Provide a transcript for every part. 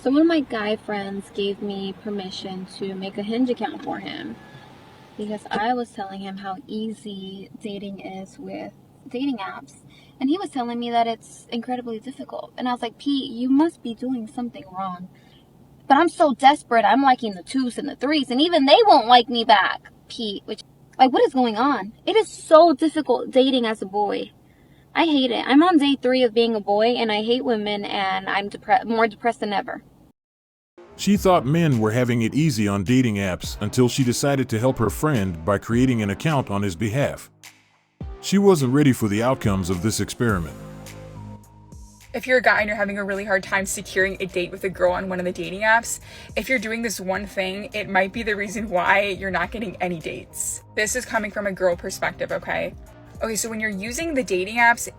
So one of my guy friends gave me permission to make a Hinge account for him because I was telling him how easy dating is with dating apps. And he was telling me that it's incredibly difficult. And I was like, Pete, you must be doing something wrong. But I'm so desperate, I'm liking the twos and the threes, and even they won't like me back, Pete. What is going on? It is so difficult dating as a boy. I hate it. I'm on day 3 of being a boy, and I hate women, and I'm more depressed than ever. She thought men were having it easy on dating apps until she decided to help her friend by creating an account on his behalf. She wasn't ready for the outcomes of this experiment. If you're a guy and you're having a really hard time securing a date with a girl on one of the dating apps, if you're doing this one thing, it might be the reason why you're not getting any dates. This is coming from a girl perspective, okay? Okay, so when you're using the dating apps,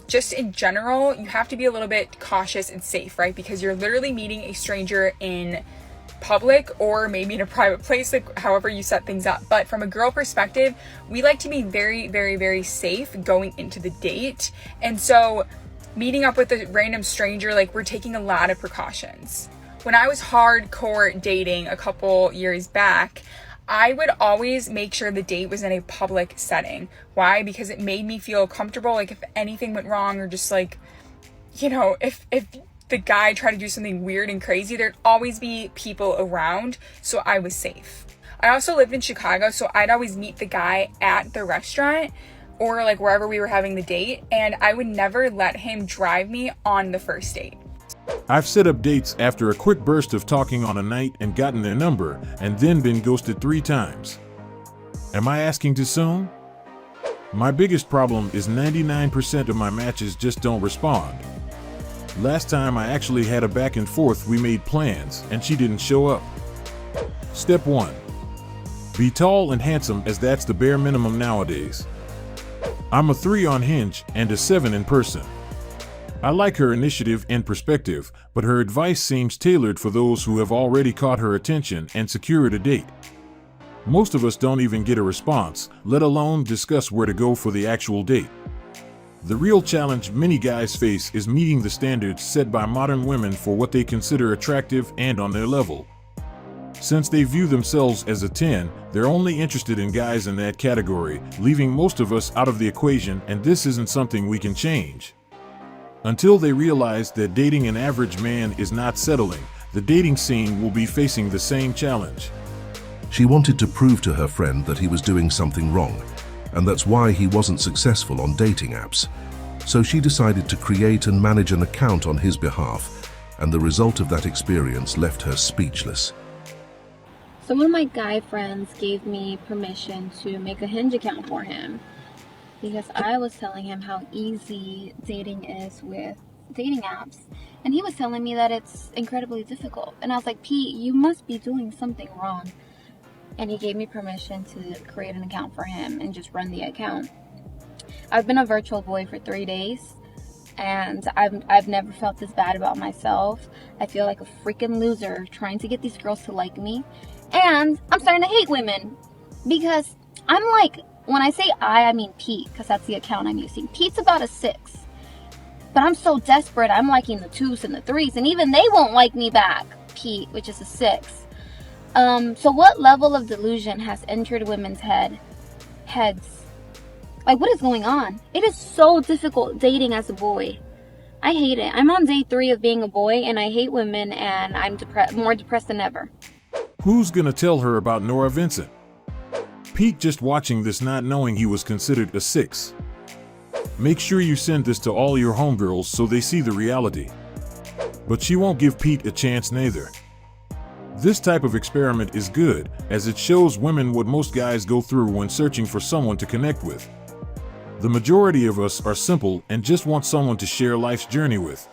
just in general, you have to be a little bit cautious and safe, right? Because you're literally meeting a stranger in public or maybe in a private place, like however you set things up. But from a girl perspective, we like to be very, very, very safe going into the date. And so meeting up with a random stranger, like we're taking a lot of precautions. When I was hardcore dating a couple years back, I would always make sure the date was in a public setting. Why? Because it made me feel comfortable. Like if anything went wrong or just like, if the guy tried to do something weird and crazy, there'd always be people around. So I was safe. I also lived in Chicago, so I'd always meet the guy at the restaurant or like wherever we were having the date. And I would never let him drive me on the first date. I've set up dates after a quick burst of talking on a night and gotten their number and then been ghosted 3 times. Am I asking too soon? My biggest problem is 99% of my matches just don't respond. Last time I actually had a back and forth, we made plans and she didn't show up. Step 1. Be tall and handsome, as that's the bare minimum nowadays. I'm a 3 on Hinge and a 7 in person. I like her initiative and perspective, but her advice seems tailored for those who have already caught her attention and secured a date. Most of us don't even get a response, let alone discuss where to go for the actual date. The real challenge many guys face is meeting the standards set by modern women for what they consider attractive and on their level. Since they view themselves as a 10, they're only interested in guys in that category, leaving most of us out of the equation, and this isn't something we can change. Until they realize that dating an average man is not settling, the dating scene will be facing the same challenge. She wanted to prove to her friend that he was doing something wrong, and that's why he wasn't successful on dating apps. So she decided to create and manage an account on his behalf, and the result of that experience left her speechless. So one of my guy friends gave me permission to make a Hinge account for him because I was telling him how easy dating is with dating apps. And he was telling me that it's incredibly difficult. And I was like, Pete, you must be doing something wrong. And he gave me permission to create an account for him and just run the account. I've been a virtual boy for 3 days, and I've never felt this bad about myself. I feel like a freaking loser trying to get these girls to like me. And I'm starting to hate women because I'm like, when I say I mean Pete, because that's the account I'm using. Pete's about a 6. But I'm so desperate, I'm liking the 2s and the 3s, and even they won't like me back, Pete, which is a 6. So what level of delusion has entered women's heads? Like, what is going on? It is so difficult dating as a boy. I hate it. I'm on day 3 of being a boy, and I hate women, and I'm more depressed than ever. Who's gonna tell her about Nora Vincent? Pete just watching this, not knowing he was considered a 6. Make sure you send this to all your homegirls so they see the reality. But she won't give Pete a chance neither. This type of experiment is good, as it shows women what most guys go through when searching for someone to connect with. The majority of us are simple and just want someone to share life's journey with.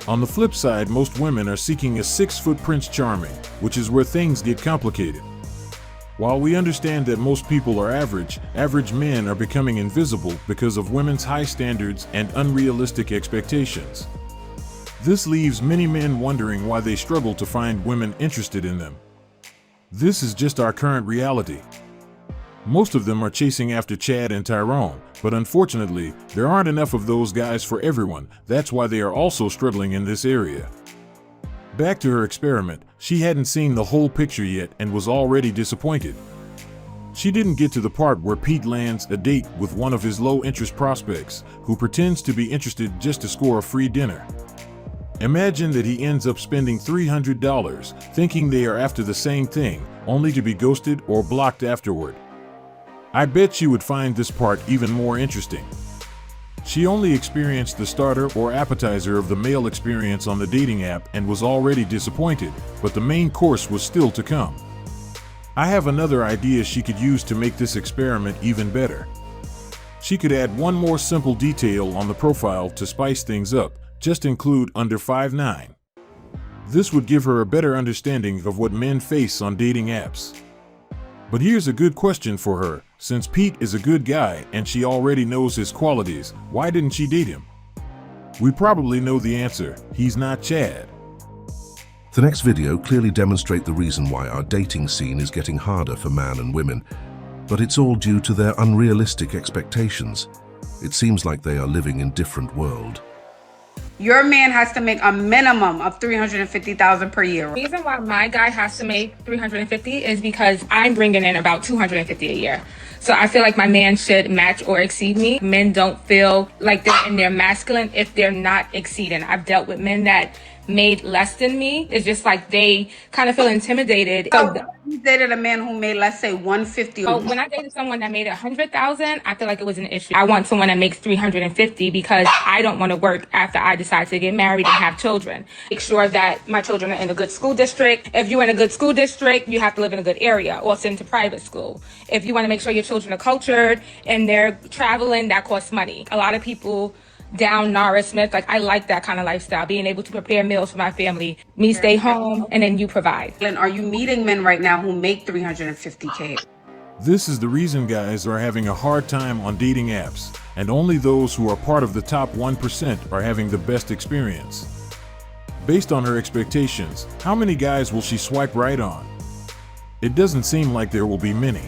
On the flip side, most women are seeking a 6-foot Prince Charming, which is where things get complicated. While we understand that most people are average men are becoming invisible because of women's high standards and unrealistic expectations. This leaves many men wondering why they struggle to find women interested in them. This is just our current reality. Most of them are chasing after Chad and Tyrone, but unfortunately, there aren't enough of those guys for everyone. That's why they are also struggling in this area. Back to her experiment, she hadn't seen the whole picture yet and was already disappointed. She didn't get to the part where Pete lands a date with one of his low-interest prospects, who pretends to be interested just to score a free dinner. Imagine that he ends up spending $300, thinking they are after the same thing, only to be ghosted or blocked afterward. I bet she would find this part even more interesting. She only experienced the starter or appetizer of the male experience on the dating app and was already disappointed, but the main course was still to come. I have another idea she could use to make this experiment even better. She could add one more simple detail on the profile to spice things up, just include under 5'9". This would give her a better understanding of what men face on dating apps. But here's a good question for her. Since Pete is a good guy and she already knows his qualities, why didn't she date him? We probably know the answer. He's not Chad. The next video clearly demonstrates the reason why our dating scene is getting harder for man and women, but it's all due to their unrealistic expectations. It seems like they are living in different worlds. Your man has to make a minimum of $350,000 per year. The reason why my guy has to make $350 is because I'm bringing in about $250 a year. So I feel like my man should match or exceed me. Men don't feel like they're in their masculine if they're not exceeding. I've dealt with men that made less than me. It's just like they kind of feel intimidated. So you dated a man who made, let's say, $150. So when I dated someone that made $100,000, I feel like it was an issue. I want someone that makes $350 because I don't want to work after I decide to get married and have children. Make sure that my children are in a good school district. If you're in a good school district, you have to live in a good area or send to private school. If you want to make sure your children are cultured and they're traveling, that costs money. A lot of people down Nara Smith, like I like that kind of lifestyle, being able to prepare meals for my family, me stay home, and then you provide. And are you meeting men right now who make $350K? This is the reason guys are having a hard time on dating apps, and only those who are part of the top 1% are having the best experience. Based on her expectations, how many guys will she swipe right on? It doesn't seem like there will be many.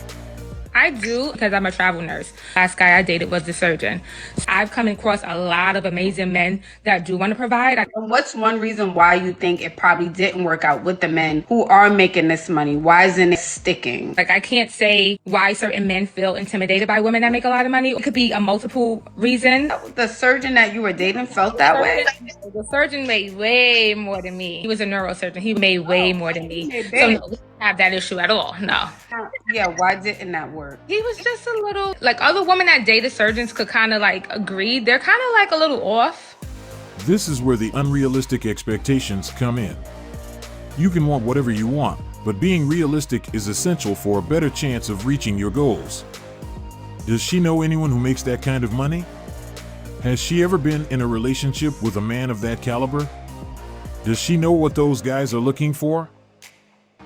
I do because I'm a travel nurse. Last guy I dated was the surgeon. I've come across a lot of amazing men that do want to provide. And what's one reason why you think it probably didn't work out with the men who are making this money? Why isn't it sticking? Like, I can't say why certain men feel intimidated by women that make a lot of money. It could be a multiple reason. The surgeon that you were dating felt that way? The surgeon made way more than me. He was a neurosurgeon. He made way more than me. So no, we don't have that issue at all. No. Yeah, why didn't that work? He was just a little, like other women that dated surgeons could kind of like agree. They're kind of like a little off. This is where the unrealistic expectations come in. You can want whatever you want, but being realistic is essential for a better chance of reaching your goals. Does she know anyone who makes that kind of money? Has she ever been in a relationship with a man of that caliber? Does she know what those guys are looking for?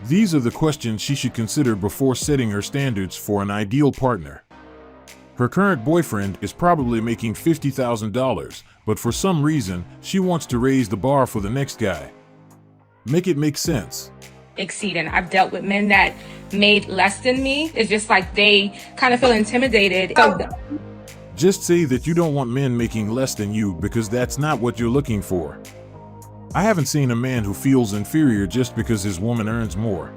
These are the questions she should consider before setting her standards for an ideal partner. Her current boyfriend is probably making $50,000, but for some reason, she wants to raise the bar for the next guy. Make it make sense. Exceeding. I've dealt with men that made less than me. It's just like they kind of feel intimidated. Just say that you don't want men making less than you because that's not what you're looking for. I haven't seen a man who feels inferior just because his woman earns more.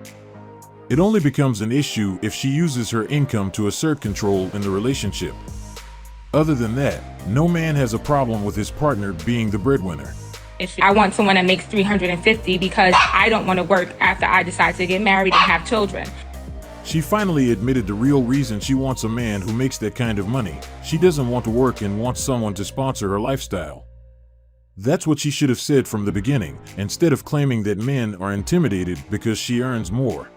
It only becomes an issue if she uses her income to assert control in the relationship. Other than that, no man has a problem with his partner being the breadwinner. I want someone that makes $350 because I don't want to work after I decide to get married and have children. She finally admitted the real reason she wants a man who makes that kind of money. She doesn't want to work and wants someone to sponsor her lifestyle. That's what she should have said from the beginning, instead of claiming that men are intimidated because she earns more.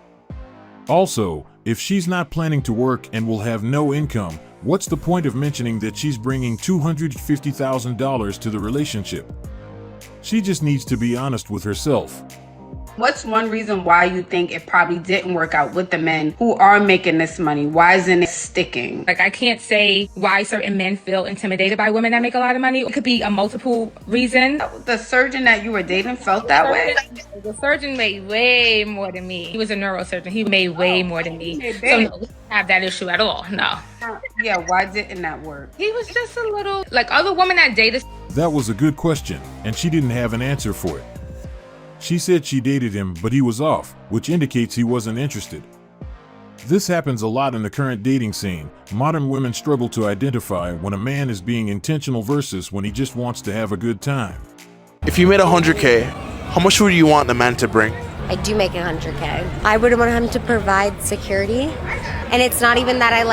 Also, if she's not planning to work and will have no income, what's the point of mentioning that she's bringing $250,000 to the relationship? She just needs to be honest with herself. What's one reason why you think it probably didn't work out with the men who are making this money? Why isn't it sticking? Like, I can't say why certain men feel intimidated by women that make a lot of money. It could be a multiple reason. The surgeon that you were dating felt that way? The surgeon made way more than me. He was a neurosurgeon. He made way more than me. So no, we don't have that issue at all. No. Yeah, why didn't that work? He was just a little, like other women that dated. That was a good question, and she didn't have an answer for it. She said she dated him, but he was off, which indicates he wasn't interested. This happens a lot in the current dating scene. Modern women struggle to identify when a man is being intentional versus when he just wants to have a good time. If you made 100K, how much would you want the man to bring? I do make 100K. I would want him to provide security. And it's not even that I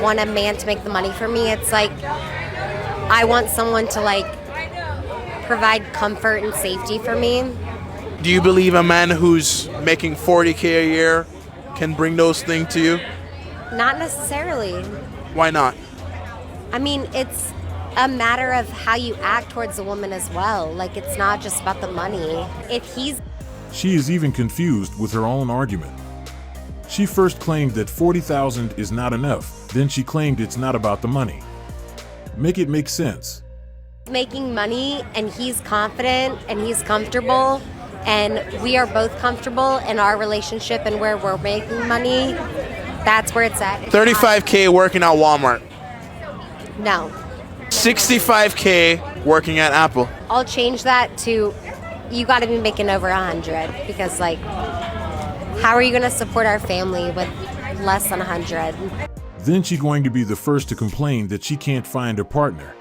want a man to make the money for me. It's I want someone to provide comfort and safety for me. Do you believe a man who's making 40K a year can bring those things to you? Not necessarily. Why not? I mean, it's a matter of how you act towards a woman as well. It's not just about the money. She is even confused with her own argument. She first claimed that $40,000 is not enough, then she claimed it's not about the money. Make it make sense. Making money and he's confident and he's comfortable and we are both comfortable in our relationship and where we're making money, that's where it's at. 35K working at Walmart. No. 65K working at Apple. I'll change that to you got to be making over 100 because how are you going to support our family with less than 100? Then she's going to be the first to complain that she can't find a partner.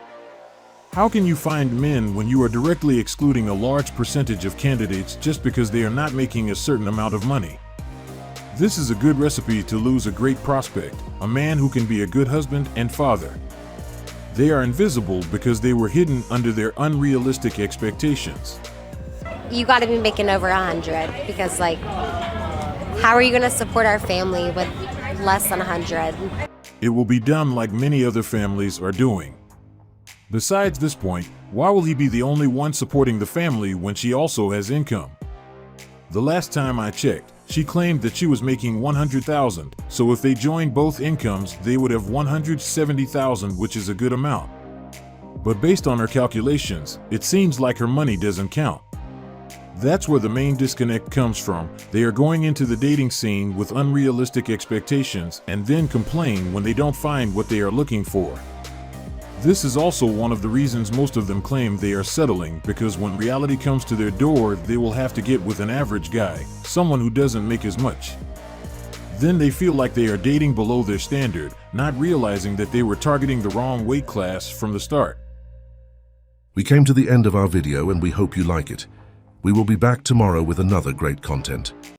How can you find men when you are directly excluding a large percentage of candidates just because they are not making a certain amount of money? This is a good recipe to lose a great prospect, a man who can be a good husband and father. They are invisible because they were hidden under their unrealistic expectations. You got to be making over 100 because how are you going to support our family with less than 100? It will be done like many other families are doing. Besides this point, why will he be the only one supporting the family when she also has income? The last time I checked, she claimed that she was making $100,000, so if they joined both incomes, they would have $170,000, which is a good amount. But based on her calculations, it seems like her money doesn't count. That's where the main disconnect comes from. They are going into the dating scene with unrealistic expectations and then complain when they don't find what they are looking for. This is also one of the reasons most of them claim they are settling, because when reality comes to their door, they will have to get with an average guy, someone who doesn't make as much. Then they feel like they are dating below their standard, not realizing that they were targeting the wrong weight class from the start. We came to the end of our video and we hope you like it. We will be back tomorrow with another great content.